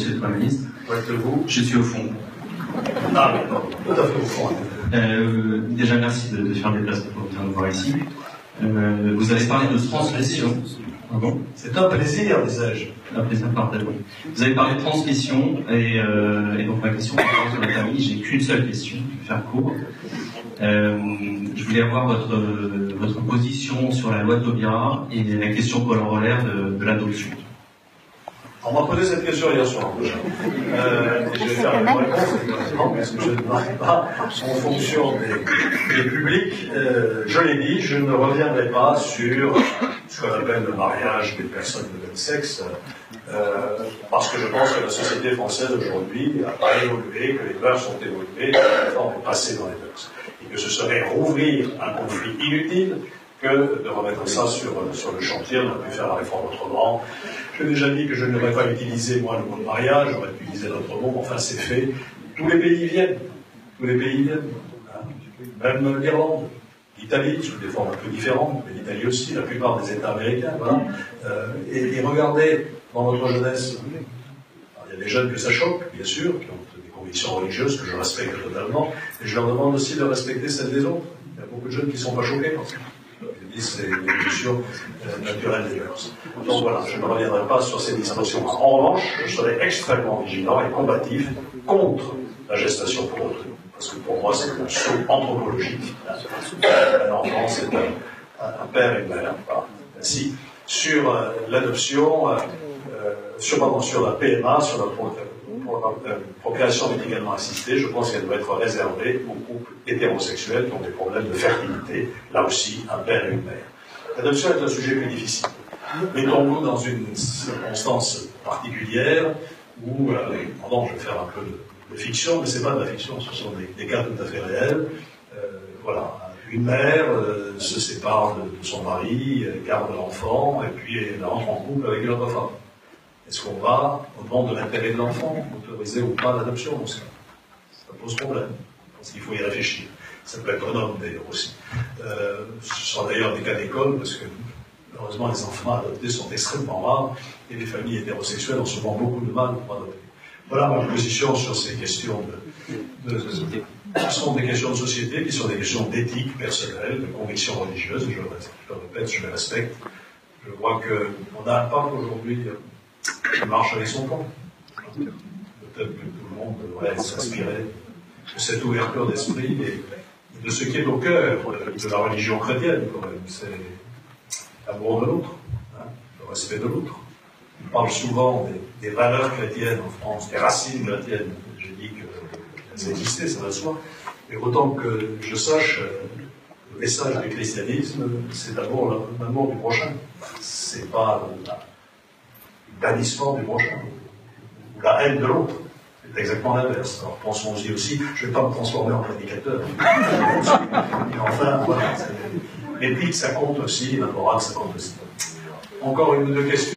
Monsieur le Premier ministre. Où êtes-vous? Je suis au fond. Ah, mais non, tout à fait au fond. Déjà, merci de faire des déplacement pour venir nous voir ici. Vous avez parlé de transmission. Pardon. C'est un plaisir, disais-je. Un plaisir partagé. Vous avez parlé de transmission et donc ma question porte sur la famille. J'ai qu'une seule question, je vais faire court. Je voulais avoir votre position sur la loi Taubira et la question corollaire de l'adoption. On m'a posé cette question hier soir déjà. Et je vais faire une réponse exactement, parce que je ne marie pas en fonction des publics. Je l'ai dit, je ne reviendrai pas sur ce qu'on appelle le mariage des personnes de même sexe, parce que je pense que la société française aujourd'hui n'a pas évolué, que les mœurs ont évolué, que la réforme est passée dans les mœurs. Et que ce serait rouvrir un conflit inutile que de remettre ça sur le chantier. On a pu faire la réforme autrement. J'ai déjà dit que je n'aurais pas utilisé, moi, le mot de mariage, j'aurais utilisé d'autres mots, enfin, c'est fait. Tous les pays viennent. Tous les pays viennent. Même l'Irlande, l'Italie, sous des formes un peu différentes, mais l'Italie aussi, la plupart des États américains, voilà. Et regardez, dans notre jeunesse, il y a des jeunes que ça choque, bien sûr, qui ont des convictions religieuses que je respecte totalement, et je leur demande aussi de respecter celles des autres. Il y a beaucoup de jeunes qui ne sont pas choqués par ça. C'est une évolution naturelle des mœurs. Donc voilà, je ne reviendrai pas sur ces distorsions. En revanche, je serai extrêmement vigilant et combatif contre la gestation pour autrui. Parce que pour moi, c'est un saut anthropologique. Un enfant, c'est un père et une mère. Voilà. Ainsi, sur l'adoption, sur la PMA, sur la procréation médicalement assistée, je pense qu'elle doit être réservée aux couples hétérosexuels qui ont des problèmes de fertilité, là aussi, un père et une mère. L'adoption est un sujet plus difficile. Mettons-nous dans une circonstance particulière où, pardon, je vais faire un peu de fiction, mais ce n'est pas de la fiction, ce sont des cas tout à fait réels. Voilà, une mère se sépare de son mari, garde l'enfant, et puis elle entre en couple avec une autre femme. Est-ce qu'on va, au nom de l'intérêt de l'enfant, autoriser ou pas l'adoption dans ce cas? Ça pose problème, parce qu'il faut y réfléchir. Ça peut être un homme d'ailleurs aussi. Ce sont d'ailleurs des cas d'école, parce que heureusement les enfants adoptés sont extrêmement rares, et les familles hétérosexuelles ont souvent beaucoup de mal pour adopter. Voilà ma position sur ces questions ce sont des questions de société, qui sont des questions d'éthique personnelle, de conviction religieuse, je le répète, je les respecte. Je crois qu'on a un pape aujourd'hui qui marche avec son temps. Peut-être que tout le monde devrait s'inspirer de cette ouverture d'esprit et de ce qui est au cœur de la religion chrétienne, quand même. C'est l'amour de l'autre, le respect de l'autre. On parle souvent des valeurs chrétiennes en France, des racines chrétiennes. J'ai dit qu'elles existaient, ça va de soi. Mais autant que je sache, le message du christianisme, c'est d'abord l'amour du prochain. C'est pas le bannissement du prochain, ou la haine de l'autre. C'est exactement l'inverse. Alors pensons-y aussi, je ne vais pas me transformer en prédicateur. Et enfin, voilà. L'éthique, ça compte aussi, la morale, ça compte aussi. Encore une ou deux questions.